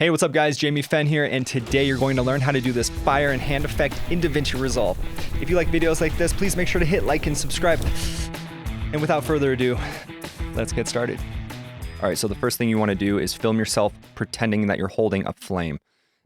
Hey, what's up guys? Jamie Fenn here, and today you're going to learn how to do this fire and hand effect in Davinci Resolve. If you like videos like this, please make sure to hit like and subscribe. And without further ado, let's get started. All right, so the first thing you want to do is film yourself pretending that you're holding a flame.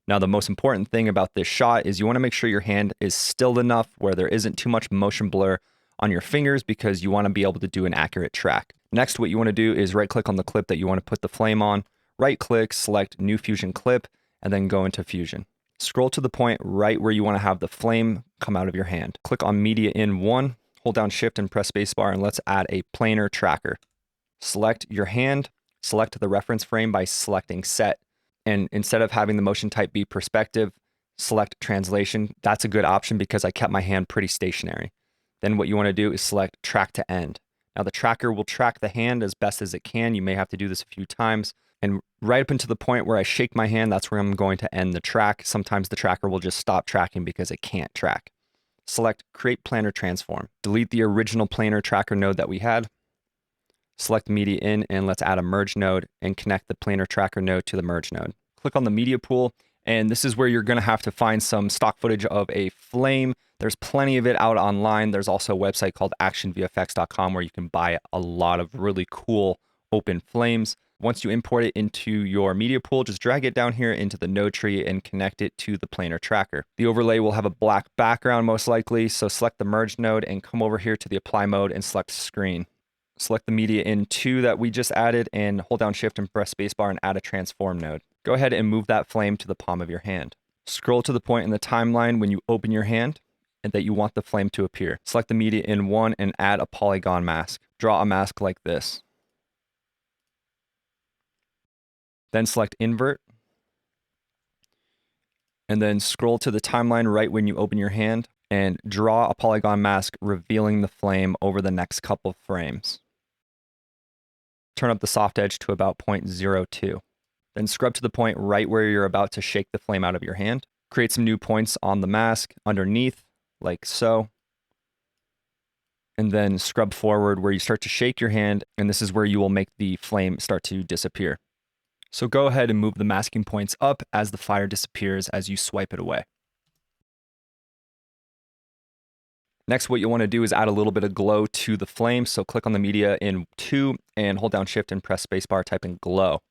Now, the most important thing about this shot is you want to make sure your hand is still enough where there isn't too much motion blur on your fingers because you want to be able to do an accurate track. Next, what you want to do is right-click on the clip that you want to put the flame on. Right-click, select New Fusion Clip, and then go into Fusion. Scroll to the point right where you want to have the flame come out of your hand. Click on Media in 1, hold down Shift and press Spacebar, and let's add a planar tracker. Select your hand, select the reference frame by selecting Set, and instead of having the motion type be perspective, select Translation. That's a good option because I kept my hand pretty stationary. Then what you want to do is select Track to End. Now the tracker will track the hand as best as it can. You may have to do this a few times. And right up until the point where I shake my hand, that's where I'm going to end the track. Sometimes the tracker will just stop tracking because it can't track. Select Create Planar Transform. Delete the original planar tracker node that we had. Select Media In, and let's add a merge node and connect the planar tracker node to the merge node. Click on the media pool, and this is where you're going to have to find some stock footage of a flame. There's plenty of it out online. There's also a website called actionvfx.com where you can buy a lot of really cool open flames. Once you import it into your media pool, just drag it down here into the node tree and connect it to the planar tracker. The overlay will have a black background most likely, so select the merge node and come over here to the apply mode and select screen. Select the media in 2 that we just added and hold down Shift and press Spacebar and add a transform node. Go ahead and move that flame to the palm of your hand. Scroll to the point in the timeline when you open your hand and that you want the flame to appear. Select the media in 1 and add a polygon mask. Draw a mask like this. Then select Invert. And then scroll to the timeline right when you open your hand and draw a polygon mask revealing the flame over the next couple frames. Turn up the soft edge to about 0.02. Then scrub to the point right where you're about to shake the flame out of your hand. Create some new points on the mask underneath, like so. And then scrub forward where you start to shake your hand, and this is where you will make the flame start to disappear. So go ahead and move the masking points up as the fire disappears as you swipe it away. Next, what you want to do is add a little bit of glow to the flame. So click on the media in 2 and hold down Shift and press Spacebar, type in glow.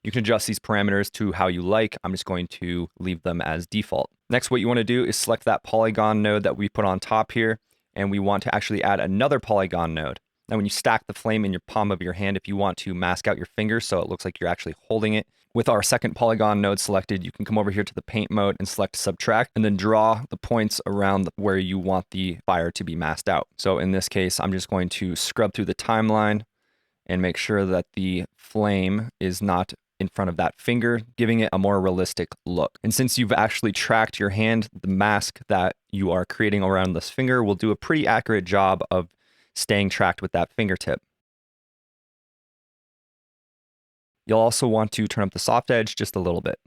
You can adjust these parameters to how you like. I'm just going to leave them as default. Next, what you want to do is select that polygon node that we put on top here, and we want to actually add another polygon node. Now, when you stack the flame in your palm of your hand, if you want to mask out your fingers so it looks like you're actually holding it, with our second polygon node selected, you can come over here to the paint mode and select Subtract, and then draw the points around where you want the fire to be masked out. So in this case, I'm just going to scrub through the timeline and make sure that the flame is not in front of that finger, giving it a more realistic look. And since you've actually tracked your hand, the mask that you are creating around this finger will do a pretty accurate job of staying tracked with that fingertip. You'll also want to turn up the soft edge just a little bit.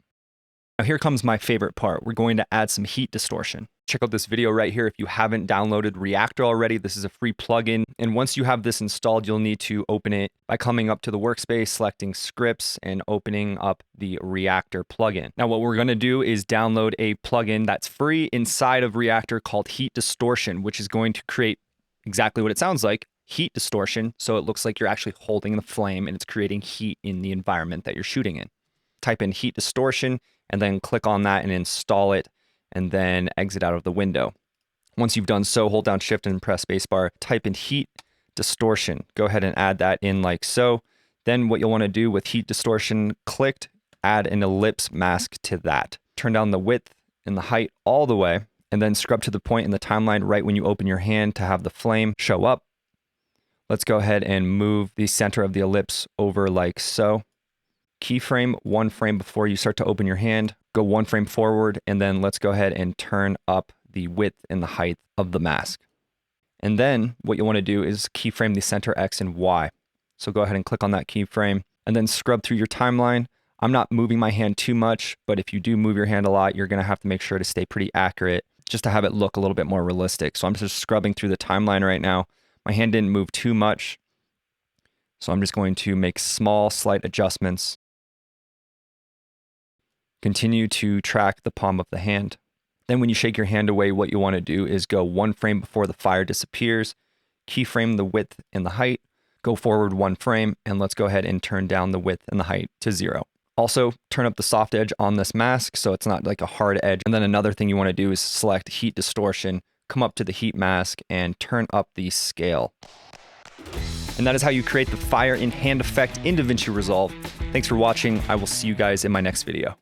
Now here comes my favorite part. We're going to add some heat distortion. Check out this video right here if you haven't downloaded Reactor already. This is a free plugin. And once you have this installed, you'll need to open it by coming up to the workspace, selecting scripts, and opening up the Reactor plugin. Now what we're going to do is download a plugin that's free inside of Reactor called Heat Distortion, which is going to create exactly what it sounds like, heat distortion, so it looks like you're actually holding the flame and it's creating heat in the environment that you're shooting in. Type in heat distortion and then click on that and install it, and then exit out of the window. Once you've done so, hold down Shift and press Spacebar, type in heat distortion. Go ahead and add that in like so. Then what you'll want to do with heat distortion clicked, add an ellipse mask to that. Turn down the width and the height all the way, and then scrub to the point in the timeline right when you open your hand to have the flame show up. Let's go ahead and move the center of the ellipse over like so. Keyframe 1 frame before you start to open your hand. Go 1 frame forward, and then let's go ahead and turn up the width and the height of the mask. And then what you want to do is keyframe the center X and Y. So go ahead and click on that keyframe, and then scrub through your timeline. I'm not moving my hand too much, but if you do move your hand a lot, you're going to have to make sure to stay pretty accurate just to have it look a little bit more realistic. So I'm just scrubbing through the timeline right now. My hand didn't move too much, so I'm just going to make small, slight adjustments. Continue to track the palm of the hand. Then when you shake your hand away, what you want to do is go 1 frame before the fire disappears, keyframe the width and the height, go forward 1 frame, and let's go ahead and turn down the width and the height to 0. Also, turn up the soft edge on this mask so it's not like a hard edge. And then another thing you want to do is select heat distortion, come up to the heat mask, and turn up the scale. And that is how you create the fire in hand effect in Davinci Resolve. Thanks for watching. I will see you guys in my next video.